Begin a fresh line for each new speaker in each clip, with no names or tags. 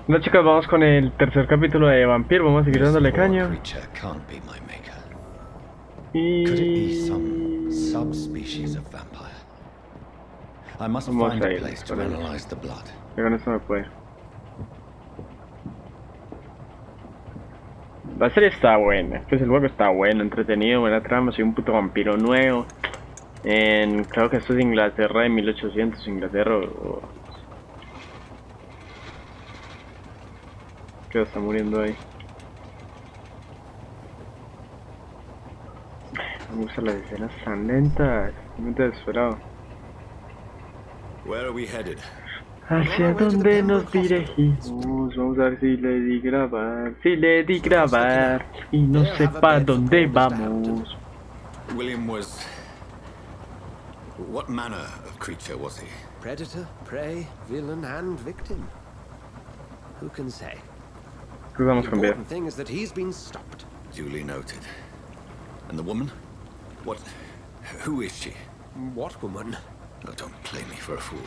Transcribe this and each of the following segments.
Bueno chicos, vamos con el tercer capítulo de Vampiro, vamos a seguir
This
dándole
poor
caña.
creature can't be my maker. Could it be some
Y...
subspecies of vampire? I must
Vamos
find
a
a
ir
place to
por ahí.
analyze the blood.
Que con esto me puede. La serie está buena, pues el juego está bueno, entretenido, buena trama, soy un puto vampiro nuevo. Creo que esto es Inglaterra de 1800, Inglaterra o... ¿Qué está muriendo ahí? Me gustan las escenas tan lentas, muy desesperado.
Where are we headed?
¿Hacia dónde nos dirigimos? Vamos a ver si le di grabar, y no sé pa' dónde vamos.
William was... What manner of creature was he?
Predator, prey, villain, and victim. Who can say?
Cruzamos
The
con vida.
important thing is that he's been stopped.
Duly noted. And the woman? What... Who is she?
What woman?
Oh, don't play me for a fool.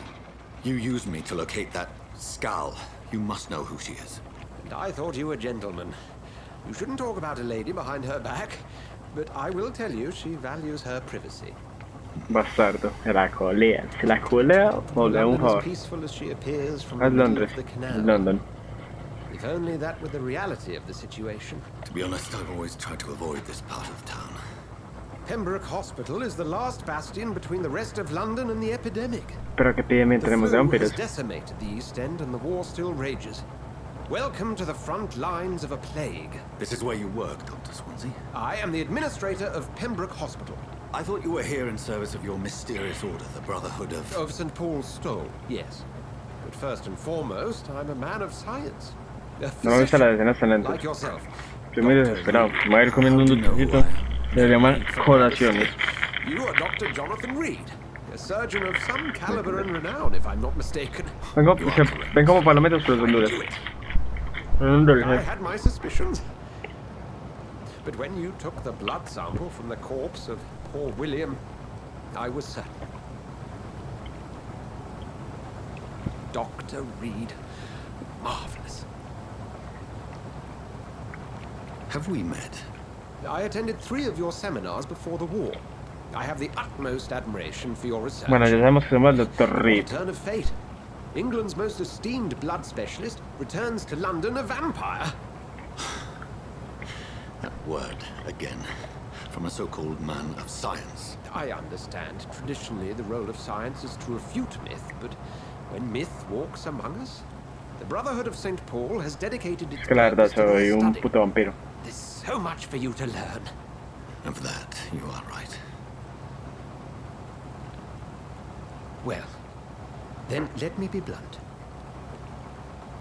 You used me to locate that skull. You must know who she is.
And I thought you a gentleman. You shouldn't talk about a lady behind her back, but I will tell you she values her privacy.
Bastardo, se la colea o le hago un
London as
favor.
peaceful as she appears from the
Haz
middle
Londres,
of the canal.
es London.
If only that were the reality of the situation.
To be honest, I've always tried to avoid this part of town.
Pembroke Hospital is the last bastion between the rest of London and the epidemic.
Pero que pide
The
tenemos de
flu
vampiros.
has decimated the East End and the war still rages. Welcome to the front lines of a plague.
This is where you work, Dr. Swansea?
I am the administrator of Pembroke Hospital.
I thought you were here in service of your mysterious order, the Brotherhood of...
Of St. Paul's Stole, yes. But first and foremost, I'm a man of science. A
No me gustan las
physician,
escenas tan lentas.
like yourself.
Estoy muy desesperado. Me voy a ir comiendo un dulcecito. Se llaman colaciones.
You are Dr. Jonathan Reed, a surgeon of some caliber and renown, if I'm not mistaken.
Ven como palomitas, pero son duras. Son
I
dulces.
had my suspicions. But when you took the blood sample from the corpse of poor William, I was certain. Dr. Reed. Marvelous.
Have we met?
I attended 3 of your seminars before the war. I have the utmost admiration for your research.
Bueno, ya sabemos que somos el Dr.
What a
Reed.
turn of fate. England's most esteemed blood specialist returns to London a vampire.
That word, again. From a so-called man of science.
I understand. Traditionally, the role of science is to refute myth, but when myth walks among us, the Brotherhood of St. Paul has dedicated its
Es que la verdad
purpose to
soy
their
un
study.
puto vampiro.
There's so much for you to learn.
Of that, you are right.
Well, then let me be blunt.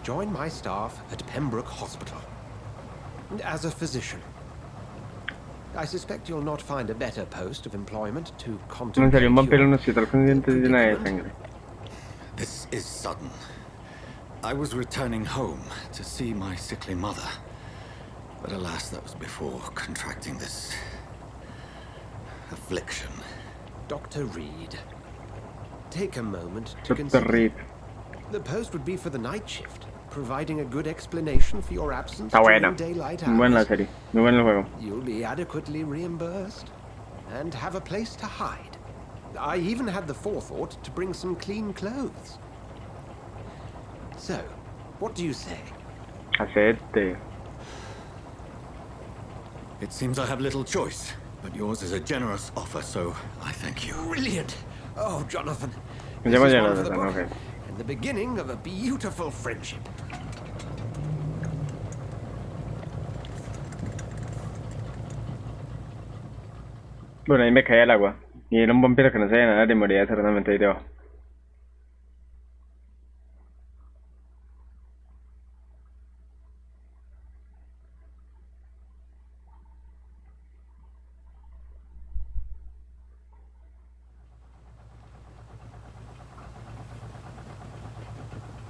Join my staff at Pembroke Hospital. As a physician. I suspect you'll not find a better post of employment to
No, en
contemplate
serio, un vampiro
your
no necesita con dientes llena de sangre.
This is sudden. I was returning home to see my sickly mother. But alas, that was before contracting this... affliction.
Dr. Reed. Take a moment to
Dr.
consider.
Reed.
The post would be for the night shift, providing a good explanation for your absence
Está
during
buena.
daylight
Muy buena la
hours.
serie. Muy bueno el juego.
You'll be adequately reimbursed and have a place to hide. I even had the forethought to bring some clean clothes. So, what do you say?
Acepte.
It seems I have little choice, but yours is a generous offer, so I thank you.
Brilliant! Oh, Jonathan.
Me
This
llamo
is one for the
Jonathan,
book,
ok.
and the beginning of a beautiful friendship.
Bueno, ahí me caía el agua. Y era un vampiro que no sabía nada y moría eternamente ahí debajo.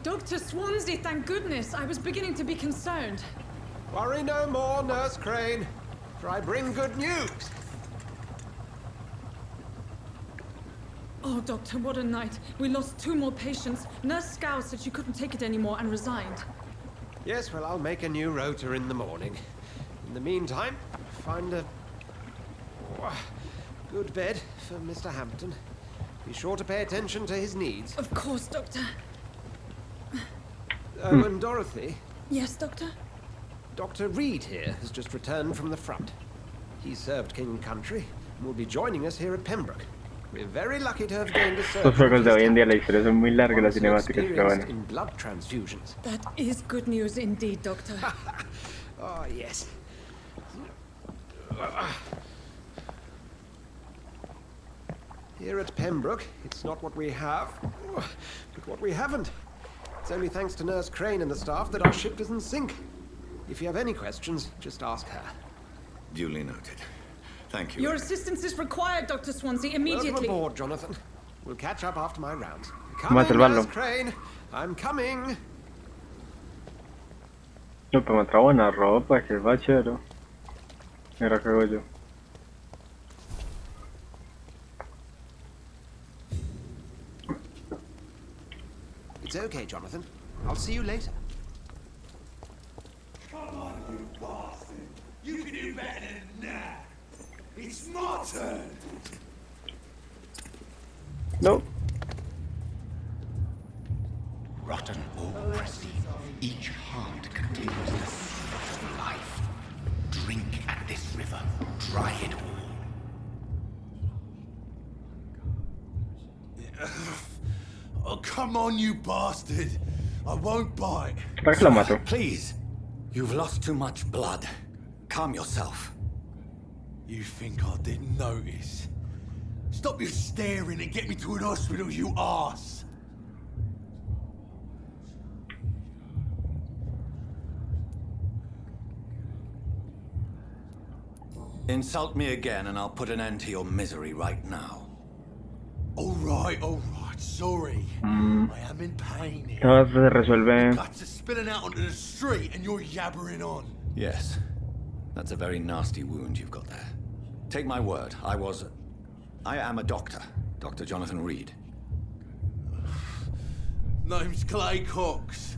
Dr. Swansea, thank goodness. I was beginning to be concerned.
Worry no more, Nurse Crane, for I bring good news.
Oh, Doctor, what a night. We lost 2 more patients. Nurse Scow said she couldn't take it anymore and resigned.
Yes, well, I'll make a new rota in the morning. In the meantime, find a good bed for Mr. Hampton. Be sure to pay attention to his needs.
Of course, Doctor.
Oh, and Dorothy,
Yes, Doctor?
Dr. Reed here has just returned from the front. He served King and Country and will be joining us here at Pembroke. We're very lucky to have gained a
Los juegos de hoy en día la
surgeon
historia son muy largas, las cinemáticas, pero bueno.
in blood transfusions.
That is good news indeed, Doctor.
Oh, yes. Here at Pembroke, it's not what we have, but what we haven't. It's only thanks to Nurse Crane and the staff that our ship doesn't sink. If you have any questions, just ask her.
Duly noted. Thank you.
Your assistance is required, Dr. Swansea, immediately.
Welcome aboard, Jonathan. We'll catch up after my rounds.
Vamos a
Coming,
salvarlo.
Nurse Crane. I'm coming.
No, pero me trae buena ropa, que va chévere. Mira que hago yo.
It's okay, Jonathan. I'll see you later.
Come on, you bastard. You can do better than that. It's my turn.
No.
Rotten or crusty, each heart contains the secret of life. Drink at this river, try it all.
Oh, come on, you bastard. I won't bite.
¿Para qué lo mato?
Please. You've lost too much blood. Calm yourself.
You think I didn't notice? Stop your staring and get me to an hospital, you arse.
Insult me again and I'll put an end to your misery right now.
All right, sorry. I am in pain here.
Todo se resuelve.
Guts are spilling out onto the street and you're yabbering on.
Yes. That's a very nasty wound you've got there. Take my word, I am a doctor. Dr. Jonathan Reed.
Name's Clay Cox.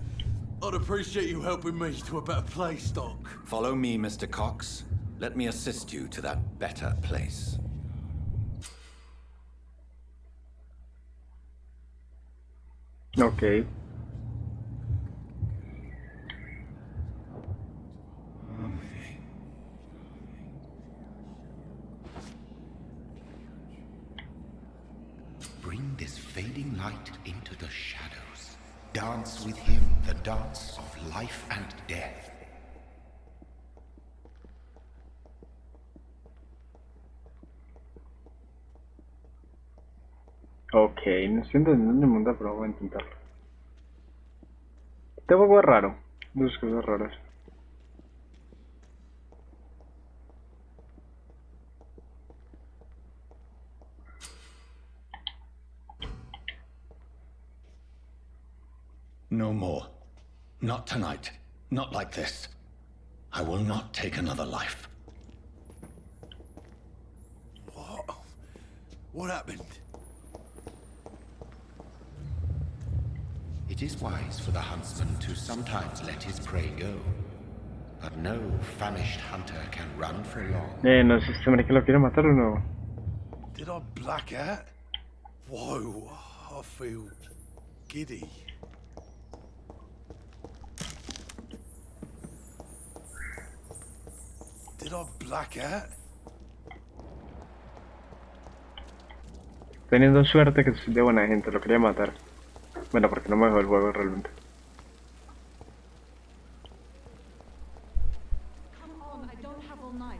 I'd appreciate you helping me to a better place, Doc.
Follow me, Mr. Cox. Let me assist you to that better place.
Ok.
Bring this fading light into the shadows. Dance with him the dance of life and death.
Ok, no estoy entendiendo el mundo, pero voy a intentarlo. Este juego es raro. Dos cosas raras.
No more. Not tonight. Not like this. I will not take another life.
What? What happened?
It is wise for the huntsman to sometimes let his prey go. But no famished hunter can run for long.
No sé si me que lo quiere matar o no.
Did I black out? Whoa, I feel giddy. Did I black out?
Teniendo suerte que soy de buena gente, lo quería matar. Bueno, porque no me dejó el juego realmente.
Come on, I don't have all night.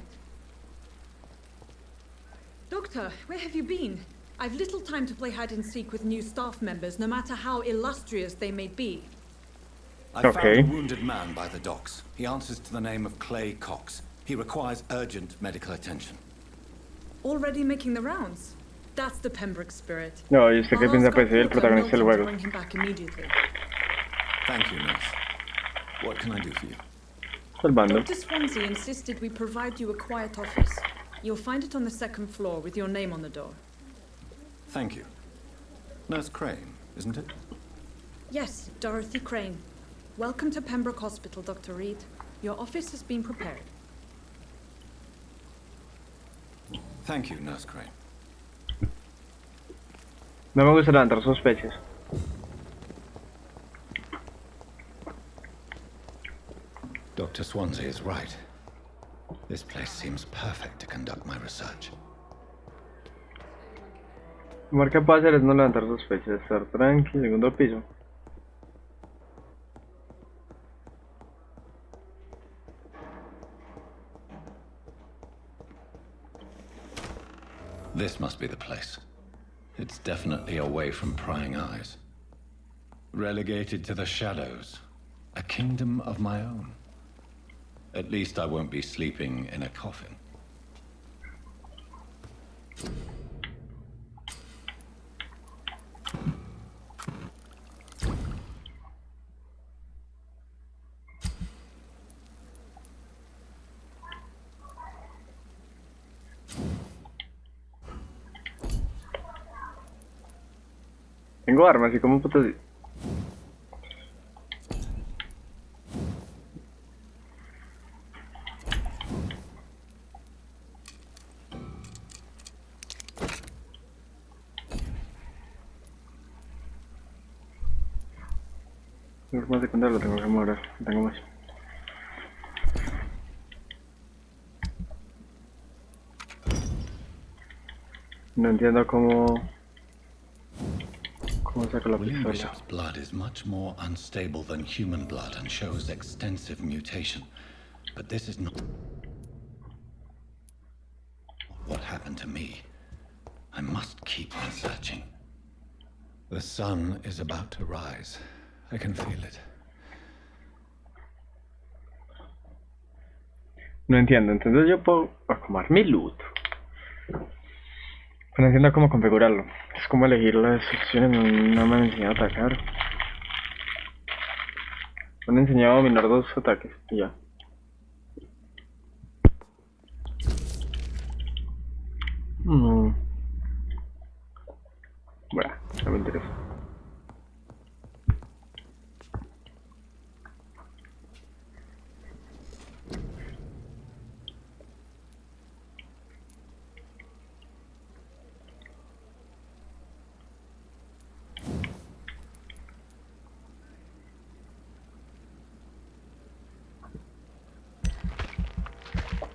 Doctor, where have you been? I've little time to play hide and seek with new staff members, no matter how illustrious they may be.
I found
Okay.
a wounded man by the docks. He answers to the name of Clay Cox. He requires urgent medical attention.
Already making the rounds. That's the Pembroke spirit.
No, yo sé que
I'll
piensa
ask
pues el
Walker
protagonista del
Milton to
juego.
bring him back immediately.
Thank you, nurse. What can I do for you?
Salvando.
Dr. Swansea insisted we provide you a quiet office. You'll find it on the second floor with your name on the door.
Thank you. Nurse Crane, isn't it?
Yes, Dorothy Crane. Welcome to Pembroke Hospital, Dr. Reed. Your office has been prepared.
Thank you, Nurse Crane.
No me gusta levantar sospechas.
Dr. Swansea is right. This place seems perfect to conduct my research.
Lo que puedo hacer es no levantar sospechas, estar tranqui, segundo piso.
This must be the place. It's definitely away from prying eyes. Relegated to the shadows. A kingdom of my own. At least I won't be sleeping in a coffin.
Tengo armas y como putas. Arma secundaria lo tengo que mover, tengo más. No entiendo cómo saco la
William
pistola.
Bishop's blood is much more unstable than human blood and shows extensive mutation. But this is not what happened to me. I must keep on searching. The sun is about to rise. I can feel it.
No entiendo, entonces yo puedo acomodar mi loot. Pero no entiendo cómo configurarlo. Es como elegir las opciones, no me han enseñado a atacar. Me han enseñado a dominar dos ataques y ya. Bueno, no me interesa.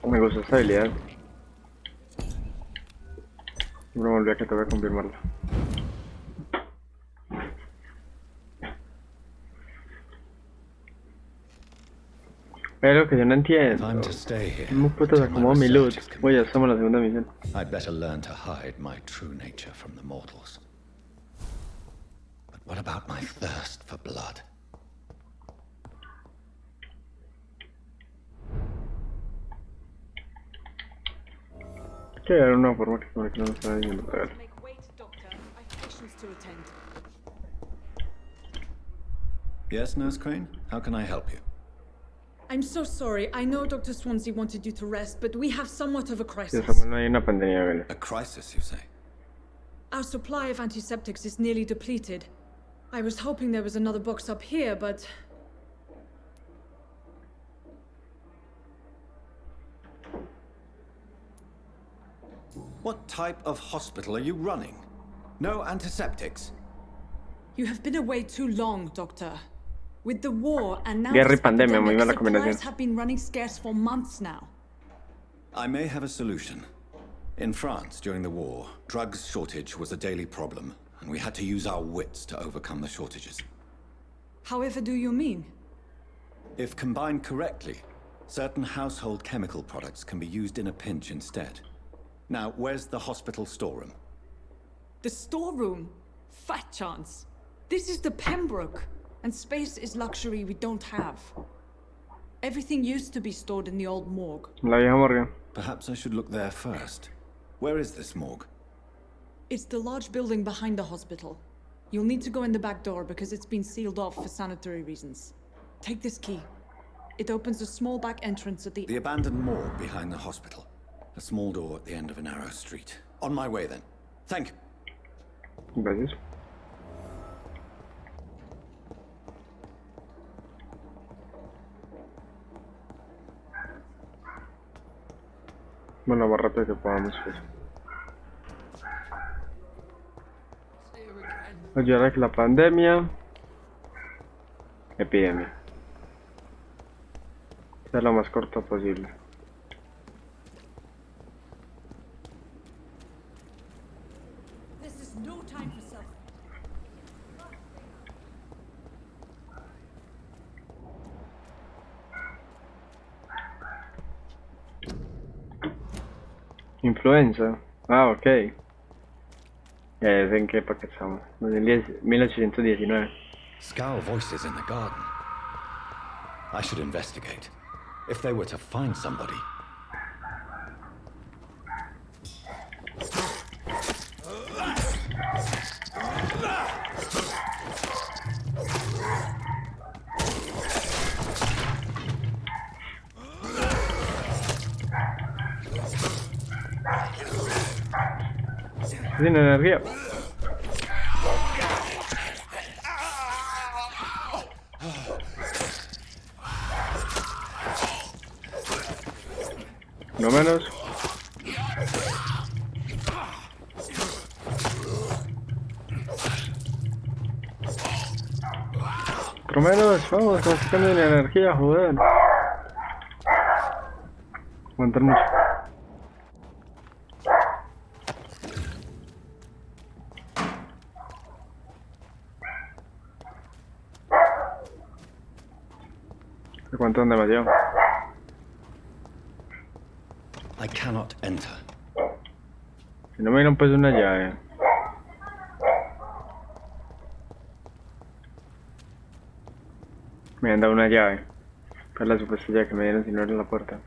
Me gusta esta habilidad. No me olvidé que tengo que confirmarla. Pero que yo no entiendo.
I'm to stay here.
¿Cómo putas
until my
acomodo mi loot?
research is
Oye, ya
complete.
estamos en la segunda misión.
I'd better learn to hide my true nature from the mortals. But what about my thirst for blood?
Que hay una forma que no me está diciendo para ver.
Make way, Doctor. I've patients to attend.
Yes, Nurse Crane? How can I help you?
I'm so sorry. I know Dr. Swansea wanted you to rest, but we have somewhat of a
Si
crisis.
estamos no hay una pandemia, ¿vale?
A crisis, you say?
Our supply of antiseptics is nearly depleted. I was hoping there was another box up here, but...
What type of hospital are you running? No antiseptics?
You have been away too long, Doctor. With the war and now
Guerra y
this
pandemia, muy
epidemic,
mala
supplies
combinación.
have been running scarce for months now.
I may have a solution. In France, during the war, drugs shortage was a daily problem, and we had to use our wits to overcome the shortages.
However do you mean?
If combined correctly, certain household chemical products can be used in a pinch instead. Now, where's the hospital storeroom?
The storeroom? Fat chance. This is the Pembroke, and space is luxury we don't have. Everything used to be stored in the old morgue.
La vieja morgue.
Perhaps I should look there first. Where is this morgue?
It's the large building behind the hospital. You'll need to go in the back door because it's been sealed off for sanitary reasons. Take this key. It opens a small back entrance at the...
The abandoned morgue behind the hospital. A small door at the end of a narrow street. On my way then. Thank you.
Gracias. Bueno, lo más rápido que podamos, pues. Ayudar a que la pandemia, epidemia, sea lo más corto posible.
This is no time for self.
Influenza. Ah, ok. ¿En qué época estamos? 1819.
Scowl voices in the garden. I should investigate. If they were to find somebody.
Sin energía. No menos. Otro menos. Vamos, consiguiendo de energía, joder. Aguantar mucho. Aguantan demasiado.
I cannot enter.
Si no me dieron pues una llave. Me han dado una llave. Para la supuesta llave que me dieron si no era la puerta.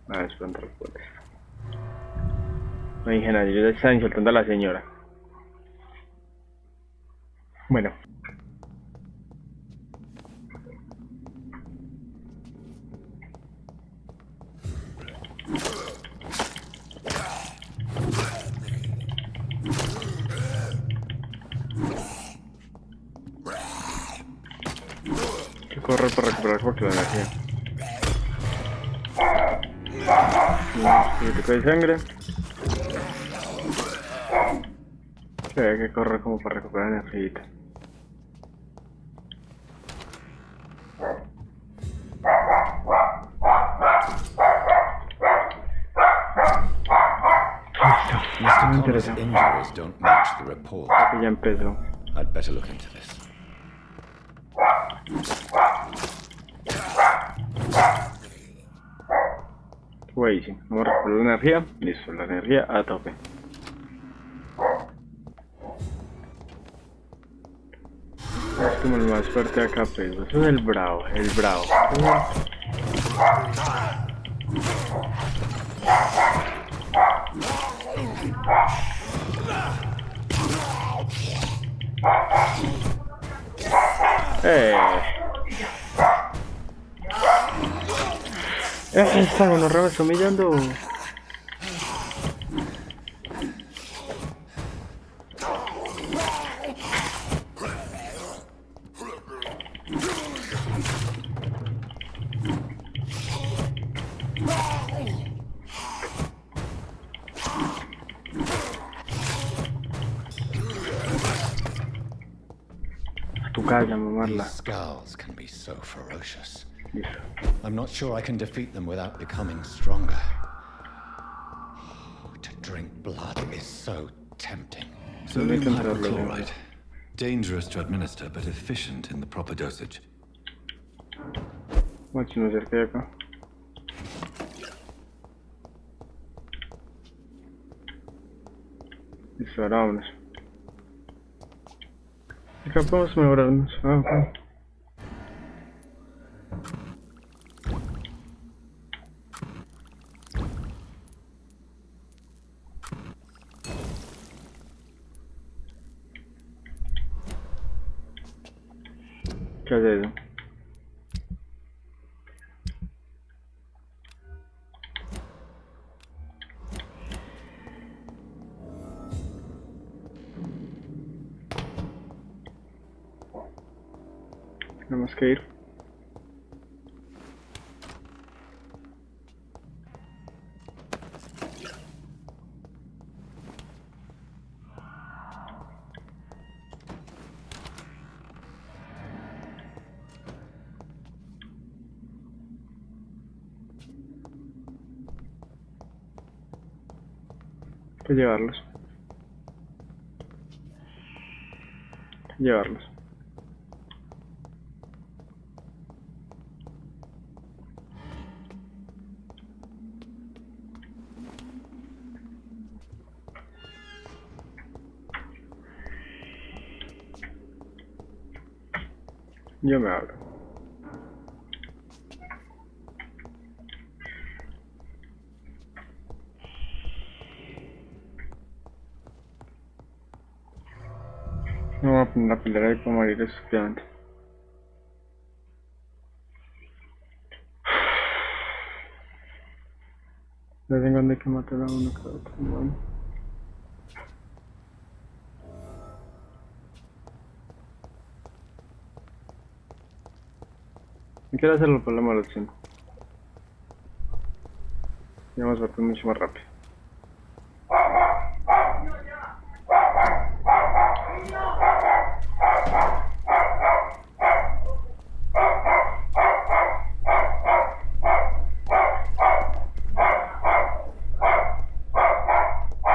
Ah, es pronto las puertas. No dije nada, yo ya estaba insultando a la señora. Bueno. Hay que correr para recuperar porque la energía. Un poquito de sangre. Sí, hay que correr como para recuperar energía.
Mr. Connor's injuries don't match the report.
Ya empezó.
I'd better look into this.
Wait, vamos a recuperar la energía. Listo, la energía a tope. Es como el más fuerte acá, pues. Eso es el bravo, el bravo. Esta gonorrea me está humillando. A tu casa, mamarla.
These scowls can be so ferocious.
Listo.
I'm not sure I can defeat them without becoming stronger. To drink blood is so tempting. Sodium hypochlorite. Dangerous to administer, but efficient in the proper dosage.
Vamos a me acerqué acá. Listo, ahora vámonos. Acá podemos mejorarnos. Ah, ok. ¿Qué hace eso? Tenemos que ir. que llevarlos. Llevarlos. Yo me abro. No voy a poner la pelea de cómo morir estúpidamente. De vez en cuando hay que matar a uno cada otro. Bueno. No quiero hacerlo por la mala opción. Ya vamos a ver mucho más rápido.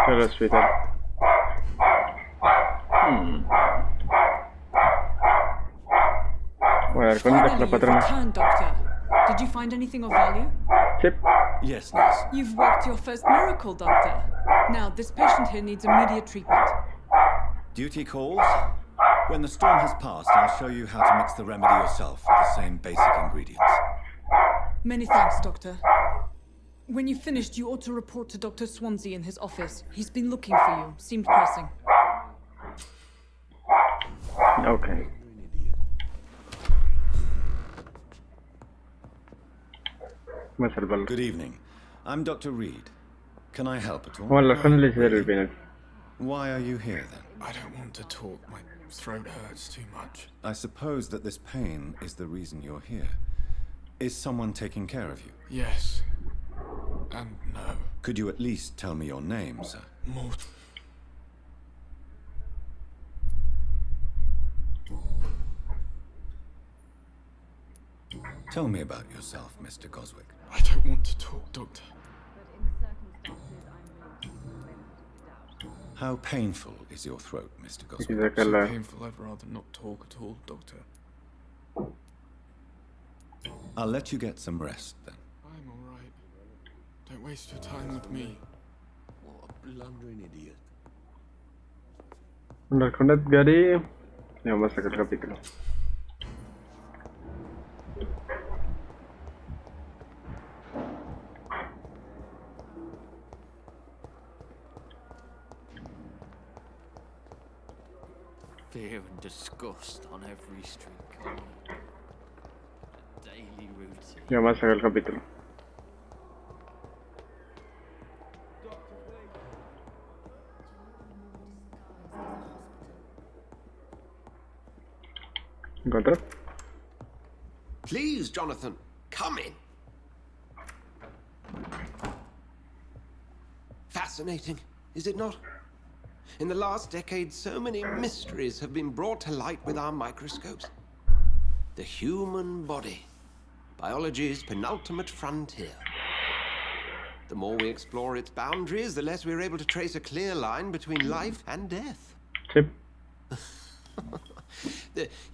El hospital. Voy a ver cuándo dejo la
Finally, you've
patrona.
returned, Doctor. Did you find anything of value?
Sí.
Yes, nurse.
You've worked your first miracle, Doctor. Now, this patient here needs immediate treatment.
Duty calls. When the storm has passed, I'll show you how to mix the remedy yourself with the same basic ingredients.
Many thanks, Doctor. When you've finished, you ought to report to Dr. Swansea in his office. He's been looking for you. Seemed pressing.
Ok. Voy a salvarlo.
Good evening. I'm Dr. Reed. Can I help at all?
Vamos a hablar con el hechicero del bien.
Why are you here then?
I don't want to talk. My throat hurts too much.
I suppose that this pain is the reason you're here. Is someone taking care of you?
Yes. And no.
Could you at least tell me your name, sir?
Mort.
Tell me about yourself, Mr. Goswick.
I don't want to talk, Doctor.
How painful is your throat, Mr.
Y
Goswick?
saca
So
la...
painful, I'd rather not talk at all, Doctor.
I'll let you get some rest then.
I'm all right. Don't waste your time with me. What a blundering idiot.
Hablar con Edgar y vamos a sacar el capítulo.
Fear and disgust on every street corner. A daily routine.
Ya vamos a sacar el capítulo. ¿Encontró?
Please, Jonathan, come in. Fascinating, is it not? In the last decade, so many mysteries have been brought to light with our microscopes. The human body, biology's penultimate frontier. The more we explore its boundaries, the less we're able to trace a clear line between life and death.
Sí.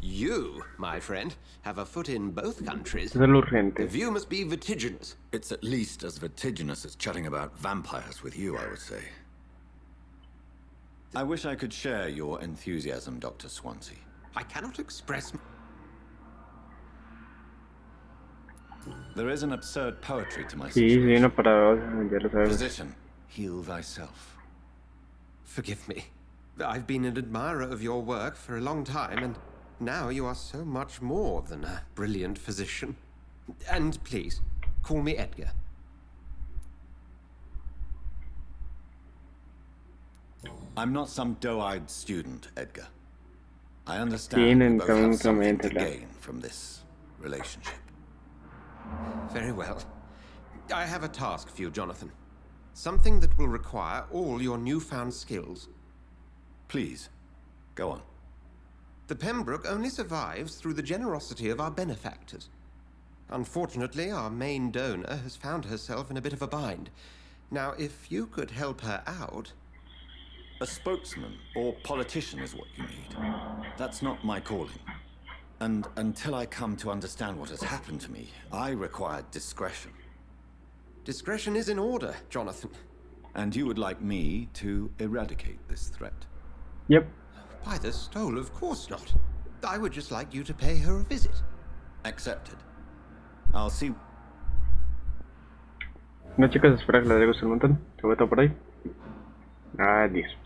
You, my friend, have a foot in both countries.
Es el
The
urgente.
view must be vertiginous.
It's at least as vertiginous as chatting about vampires with you, I would say. I wish I could share your enthusiasm, Dr. Swansea.
I cannot express...
There is an absurd poetry to my
Sí, sí,
situation.
una paradoja, ya lo sabes.
Physician, heal thyself.
Forgive me. I've been an admirer of your work for a long time, and now you are so much more than a brilliant physician. And please, call me Edgar.
I'm not some doe-eyed student, Edgar. I understand
Tienen
we both have something to
también la-
gain from this relationship.
Very well. I have a task for you, Jonathan. Something that will require all your newfound skills.
Please, go on.
The Pembroke only survives through the generosity of our benefactors. Unfortunately, our main donor has found herself in a bit of a bind. Now, if you could help her out,
A spokesman or politician is what you need. That's not my calling. And until I come to understand what has happened to me, I require discretion.
Discretion is in order, Jonathan.
And you would like me to eradicate this threat?
Yep.
By the stole, of course not. I would just like you to pay her a visit.
Accepted. I'll see.
No, chicos, espero que les haya gustado un montón. Se voy a por ahí. Adiós.